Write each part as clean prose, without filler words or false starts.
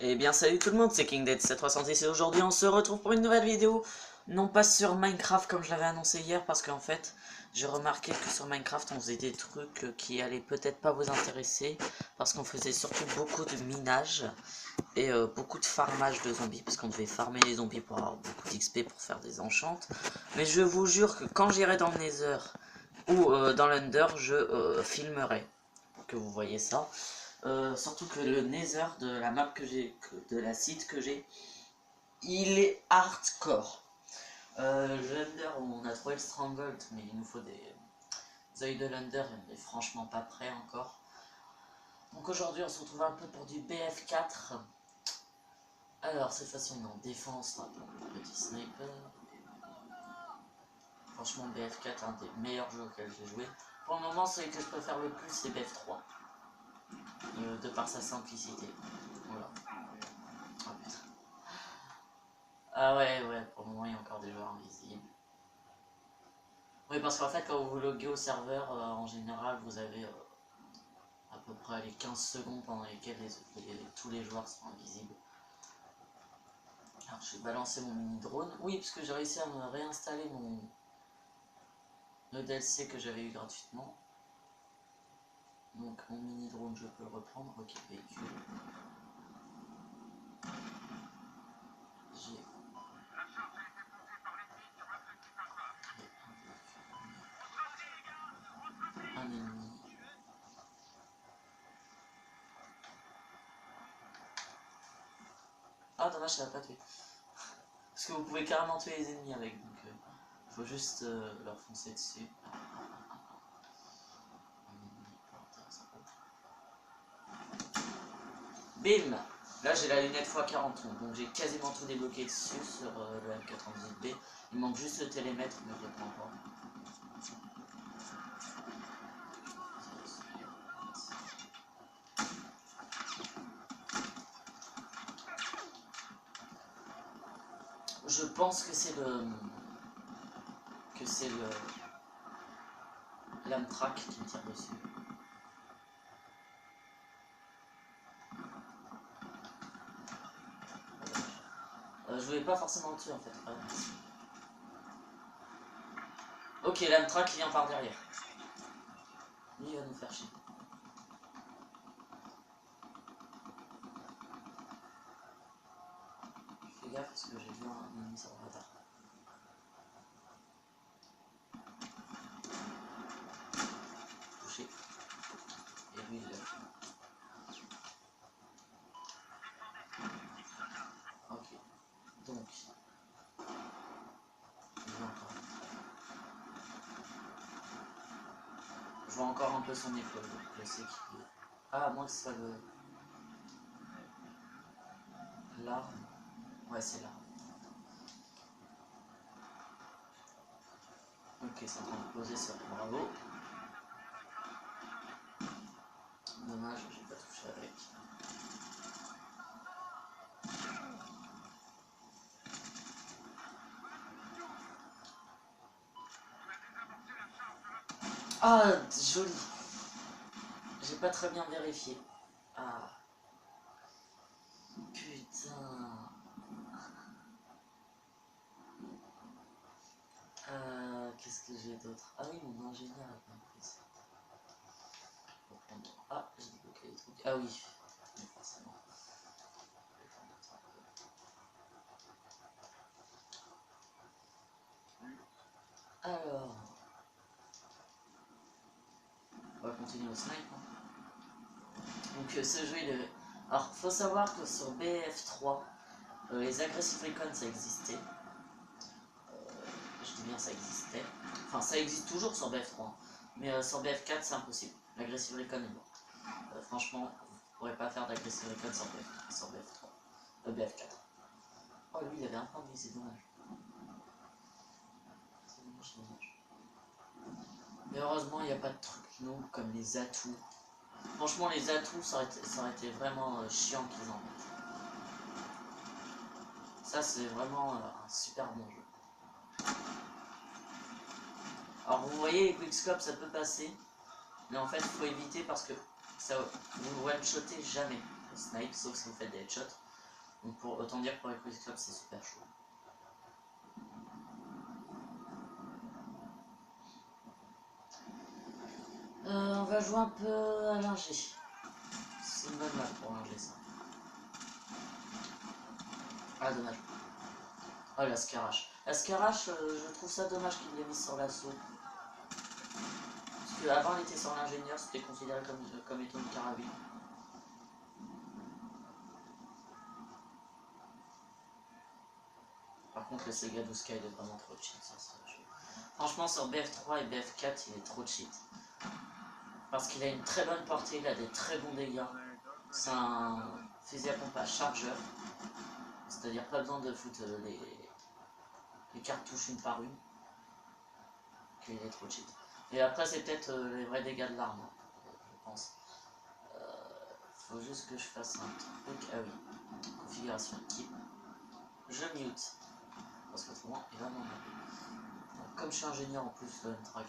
Eh bien salut tout le monde, c'est KingDead736 et aujourd'hui on se retrouve pour une nouvelle vidéo. Non pas sur Minecraft comme je l'avais annoncé hier parce qu'en fait j'ai remarqué que sur Minecraft on faisait des trucs qui allaient peut-être pas vous intéresser. Parce qu'on faisait surtout beaucoup de minage et beaucoup de farmage de zombies. Parce qu'on devait farmer les zombies pour avoir beaucoup d'XP pour faire des enchantes. Mais je vous jure que quand j'irai dans le Nether ou dans l'Under je filmerai pour que vous voyez ça. Surtout que le Nether de la map que j'ai, de la site que j'ai, il est hardcore. L'Under, on a trouvé le Stronghold, mais il nous faut des œils de l'Under et on n'est franchement pas prêt encore. Donc aujourd'hui on se retrouve un peu pour du BF4. Alors cette fois-ci on est en défense, un petit sniper. Franchement BF4 un des meilleurs jeux auxquels j'ai joué. Pour le moment celui que je préfère le plus c'est BF3. De par sa simplicité. Voilà. Oh putain. Ah ouais, pour le moment il y a encore des joueurs invisibles. Oui, parce qu'en fait, quand vous loguez au serveur, en général, vous avez à peu près les 15 secondes pendant lesquelles tous les joueurs sont invisibles. Alors, je vais balancer mon mini-drone. Oui, parce que j'ai réussi à me réinstaller le DLC que j'avais eu gratuitement. Donc, mon mini-drone, je peux le reprendre. Ok, véhicule. J'ai... un ennemi. Ah, dommage, ça va pas tuer. Parce que vous pouvez carrément tuer les ennemis avec, donc il faut juste leur foncer dessus. Bim! Là j'ai la lunette x40, donc j'ai quasiment tout débloqué dessus sur le M98B. Il manque juste le télémètre, mais je le prends pas. Je pense que c'est l'Amtrak qui me tire dessus. Je voulais pas forcément le tuer en fait. Ah, ok, l'Amtrak vient par derrière. Lui il va nous faire chier. Fais gaffe parce que j'ai vu un ennemi sur le radar. Touché. Et lui il l'a. Ok. Donc. Je vois encore un peu son épaule, je sais qu'il est... Ah, à moins que ce soit l'arme. Ouais, c'est l'arme. Ok, c'est en train de poser sur bravo. Dommage, j'ai pas touché avec. Ah, joli. J'ai pas très bien vérifié. Ah. Putain. Qu'est-ce que j'ai d'autre? Ah oui, mon ingénieur a bien pris ça. Ah, j'ai débloqué les trucs. Ah oui, forcément. Alors, on va continuer au snipe. Donc ce jeu, alors faut savoir que sur BF3, les Aggressive Recon ça existait. Je dis bien ça existait. Enfin ça existe toujours sur BF3. Mais sur BF4 c'est impossible. L'Aggressive Recon est mort. Franchement, vous ne pourrez pas faire d'Aggressive Recon sur BF3. BF4. Oh lui il avait un point de vie, c'est dommage. C'est dommage, c'est dommage. Mais heureusement il n'y a pas de trucs noob comme les atouts. Franchement les atouts ça aurait été vraiment chiant qu'ils en mettent. Ça c'est vraiment un super bon jeu. Alors vous voyez les quickscopes ça peut passer. Mais en fait il faut éviter parce que ça vous one-shotez jamais le snipe sauf si vous faites des headshots. Donc autant dire que pour les Quick Club c'est super chaud. On va jouer un peu à l'ingé. C'est une bonne map pour l'ingé ça. Ah dommage. Oh la Scarache. La Scarache, je trouve ça dommage qu'il l'ait mis sur l'assaut. Parce qu'avant elle était sur l'ingénieur, c'était considéré comme étant une carabine. Par contre le Sega 12K il est vraiment trop cheat ça. Franchement sur BF3 et BF4 il est trop cheat. Parce qu'il a une très bonne portée, il a des très bons dégâts. C'est un fusil à pompe à chargeur. C'est-à-dire pas besoin de foutre les cartouches une par une. Qu'il est trop cheat. Et après c'est peut-être les vrais dégâts de l'arme, je pense. Faut juste que je fasse un truc. Ah oui. Configuration équipe. Je mute. Parce qu'autrement il va m'emmerder. Comme je suis ingénieur en plus, le track.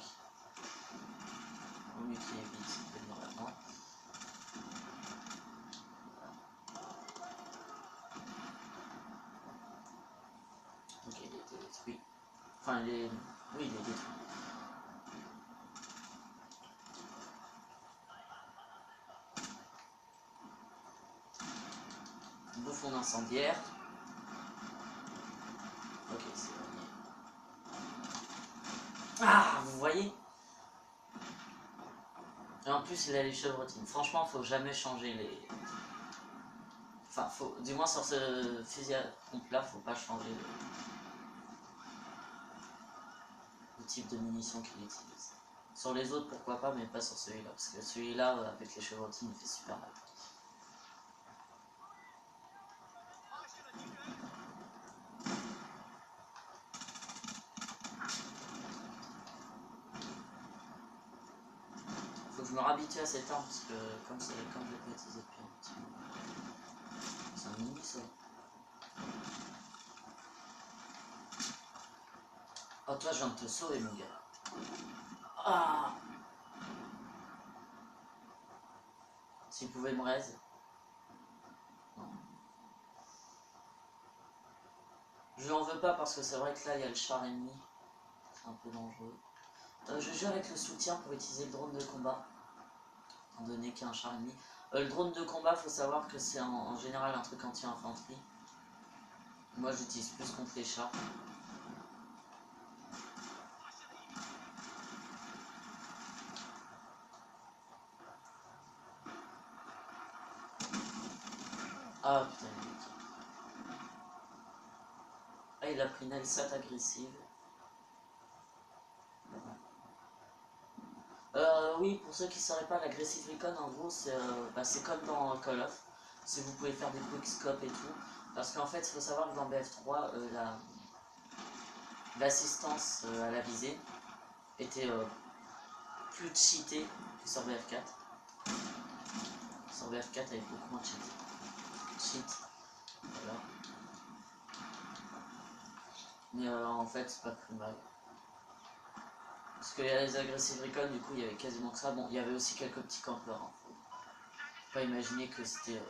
On mute vite, il peut venir vers moi. Ok, il est détruit. Enfin, il est. Oui, il est détruit. Bouffon incendiaire. Ok, c'est gagné. Ah, vous voyez? Et en plus, il a les chevrotines. Franchement, faut jamais changer les. Enfin, faut. Du moins sur ce fusil à pompe là, faut pas changer le type de munitions qu'il utilise. Sur les autres, pourquoi pas, mais pas sur celui-là. Parce que celui-là, avec les chevrotines, il fait super mal. Faut que je me réhabitue à cette arme parce que comme je l'ai pas utilisé depuis un petit moment. C'est un mini ça. Oh toi je viens de te sauver mon gars. Ah. S'il pouvait me raise. Non. Je lui en veux pas parce que c'est vrai que là il y a le char ennemi. C'est un peu dangereux. Je joue avec le soutien pour utiliser le drone de combat. Étant donné qu'il y a un char ennemi. Le drone de combat, faut savoir que c'est en général un truc anti-infanterie. Moi j'utilise plus contre les chars. Ah putain, ah, il a pris une LSAT agressive. Oui, pour ceux qui ne sauraient pas, l'aggressive recon, en gros, c'est comme dans Call of. Si vous pouvez faire des quick scopes et tout. Parce qu'en fait, il faut savoir que dans BF3, l'assistance à la visée était plus cheatée que sur BF4. Sur BF4, elle est beaucoup moins cheat. Voilà. Mais en fait, c'est pas plus mal. Parce que les agressives recon, du coup, il y avait quasiment que ça. Bon, il y avait aussi quelques petits campeurs. Hein. Faut pas imaginer que c'était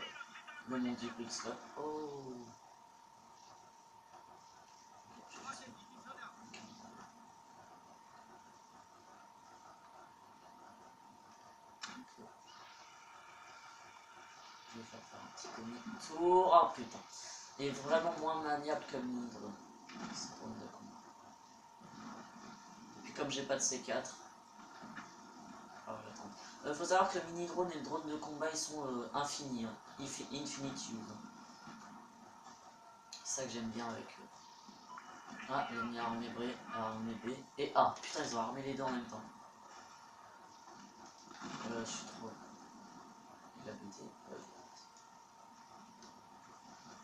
le monde du quick scope. Oh. Je vais faire un petit demi-tour. Oh putain. Il est vraiment moins maniable que le mini-drone. C'est drone de combat. Et puis comme j'ai pas de C4. Alors j'attends. Faut savoir que le mini-drone et le drone de combat ils sont infinis. Hein. Infinite use. C'est ça que j'aime bien avec eux. Ah, l'ennemi armé B, armé B. Et A. Putain, ils ont armé les deux en même temps. Je suis trop. Il a buté.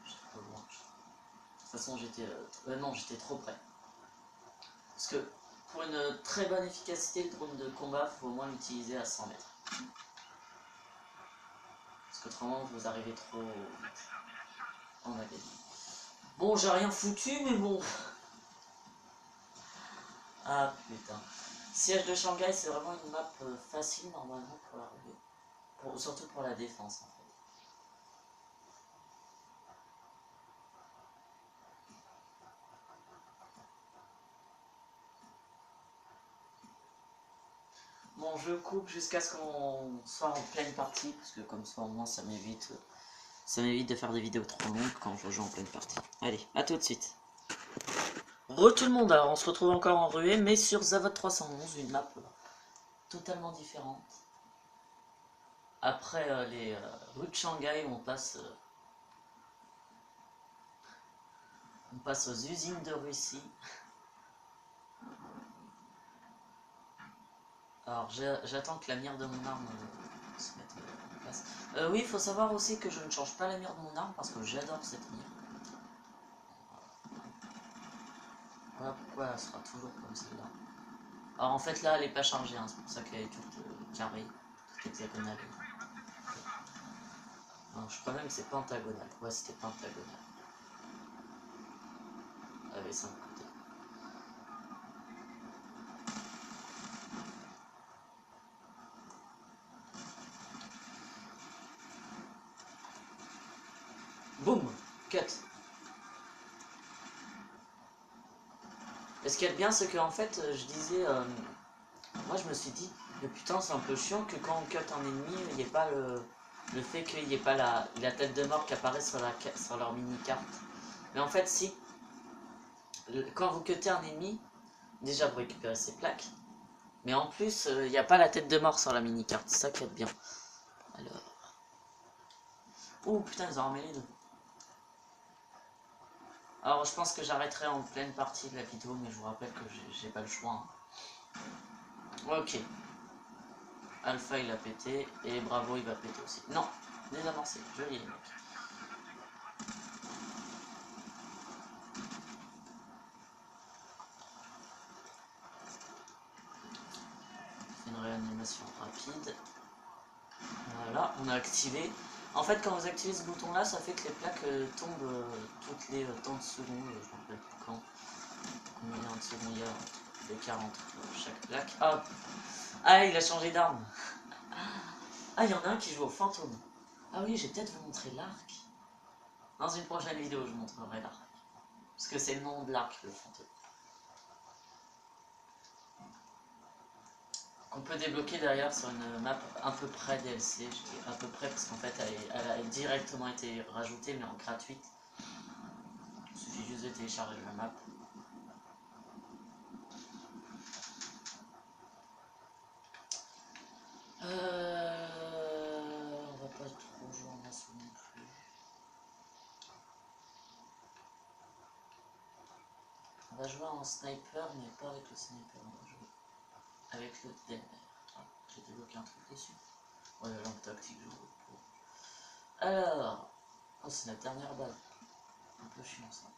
Je suis trop loin. De toute façon, j'étais trop près. Parce que pour une très bonne efficacité, le drone de combat, il faut au moins l'utiliser à 100 mètres. Parce qu'autrement, vous arrivez trop vite. On a gagné. Bon, j'ai rien foutu, mais bon. Ah putain. Siège de Shanghai, c'est vraiment une map facile normalement pour arriver. Surtout pour la défense en fait. bon, je coupe jusqu'à ce qu'on soit en pleine partie, parce que comme ça au moins ça m'évite de faire des vidéos trop longues quand je joue en pleine partie. Allez, à tout de suite. Tout le monde, alors on se retrouve encore en ruée, mais sur Zavod 311, une map totalement différente. Après les rues de Shanghai, on passe aux usines de Russie. Alors j'attends que la mire de mon arme se mette en place. Oui, il faut savoir aussi que je ne change pas la mire de mon arme parce que j'adore cette mire. Voilà pourquoi elle sera toujours comme celle-là. Alors en fait là elle est pas chargée, hein, c'est pour ça qu'elle est toute carrée, toute hexagonale. Alors, je crois même que c'est pentagonal. Ouais, c'était pentagonal. Avec 5 côtés. Boum, cut. Et ce qui est bien, c'est qu'en fait, je disais, moi je me suis dit, mais putain, c'est un peu chiant que quand on cut un ennemi, il n'y ait pas le fait qu'il n'y ait pas la tête de mort qui apparaît sur leur mini-carte. Mais en fait, si, quand vous cuttez un ennemi, déjà vous récupérez ses plaques, mais en plus, il n'y a pas la tête de mort sur la mini-carte, c'est ça qui est bien. Alors. Oh putain, ils ont armé les deux. Alors je pense que j'arrêterai en pleine partie de la vidéo, mais je vous rappelle que j'ai pas le choix. Hein. Ok. Alpha il a pété, et Bravo il va péter aussi. Non, désamorcé, joli les mecs. Une réanimation rapide. Voilà, on a activé. En fait quand vous activez ce bouton là, ça fait que les plaques tombent toutes les temps de secondes, je ne me rappelle plus quand. Combien de secondes il y a les 40 chaque plaque. Hop. Ah, il a changé d'arme. Ah, il y en a un qui joue au fantôme. Ah oui, j'ai peut-être vous montrer l'arc. Dans une prochaine vidéo, je vous montrerai l'arc. Parce que c'est le nom de l'arc, le fantôme. Qu'on peut débloquer derrière sur une map à peu près DLC. Je dis à peu près parce qu'en fait, elle a directement été rajoutée, mais en gratuite. Il suffit juste de télécharger la map. On va pas trop jouer en assaut non plus. On va jouer en sniper, mais pas avec le sniper, on va jouer avec le DMR. Ah, j'ai débloqué un truc dessus. Ouais, la lampe tactique, je joue pour. Alors, oh, c'est la dernière balle. Un peu chiant ça.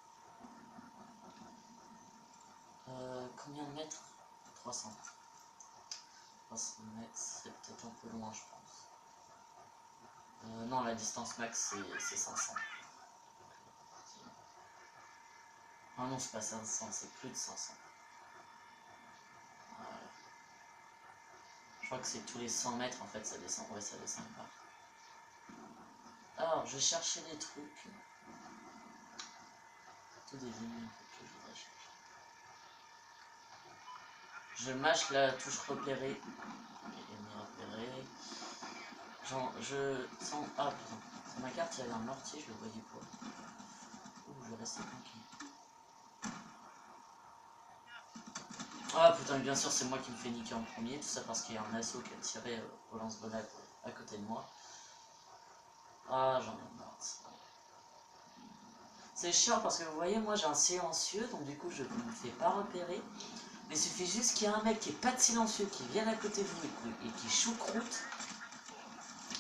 Combien de mètres? 300. 300 mètres, c'est peut-être un peu loin, je pense. Non, la distance max, c'est 500. Ah non, c'est pas 500, c'est plus de 500. Voilà. Je crois que c'est tous les 100 mètres, en fait, ça descend. Ouais, ça descend pas. Alors, je cherchais des trucs. Tout des ennemis, en fait, que je voudrais chercher. Je mâche la touche repérer. Ennemi repéré. Genre, je sens. Ah putain, sur ma carte, il y avait un mortier, je le voyais pas. Ouh, je vais rester tranquille. Ah putain, bien sûr, c'est moi qui me fais niquer en premier. Tout ça parce qu'il y a un assaut qui a tiré au lance-grenade à côté de moi. Ah, j'en ai marre de ça. C'est chiant parce que vous voyez, moi j'ai un silencieux, donc du coup je ne me fais pas repérer. Mais il suffit juste qu'il y ait un mec qui n'est pas de silencieux, qui vienne à côté de vous et qui choucroute.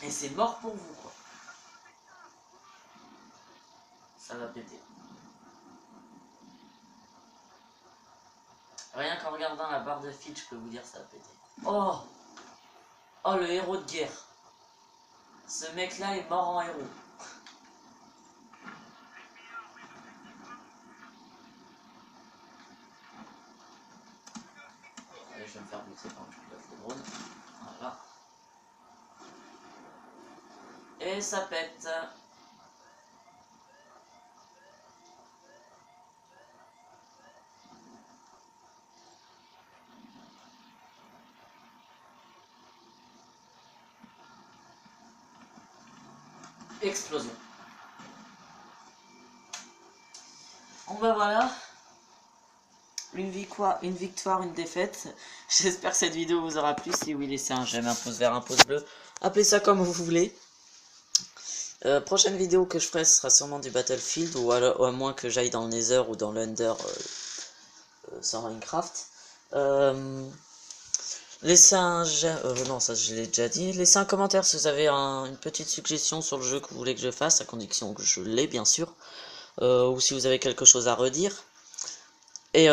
Et c'est mort pour vous, quoi. Ça va péter. Rien qu'en regardant la barre de feed, je peux vous dire ça va péter. Oh! Oh, le héros de guerre. Ce mec-là est mort en héros. Allez, je vais me faire buter quand je pilote le drone. Voilà. Et ça pète. Explosion. Bon bah voilà. Une victoire, une défaite. J'espère que cette vidéo vous aura plu. Si oui, laissez un j'aime, un pouce vert, un pouce bleu. Appelez ça comme vous voulez. Prochaine vidéo que je ferai, ce sera sûrement du Battlefield. Ou à moins que j'aille dans le Nether ou dans l'Under sans Minecraft. Laissez un j'aime. Non, ça je l'ai déjà dit. Laissez un commentaire si vous avez une petite suggestion sur le jeu que vous voulez que je fasse, à condition que je l'ai, bien sûr. Ou si vous avez quelque chose à redire. Et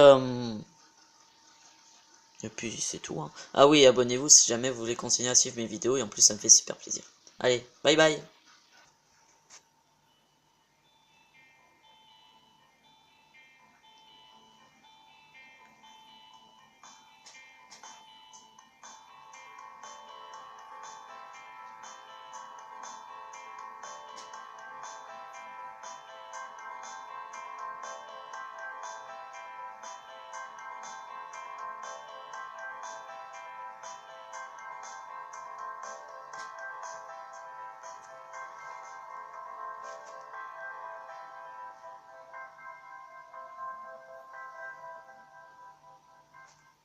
puis c'est tout. Hein. Ah oui, abonnez-vous si jamais vous voulez continuer à suivre mes vidéos. Et en plus, ça me fait super plaisir. Allez, bye bye.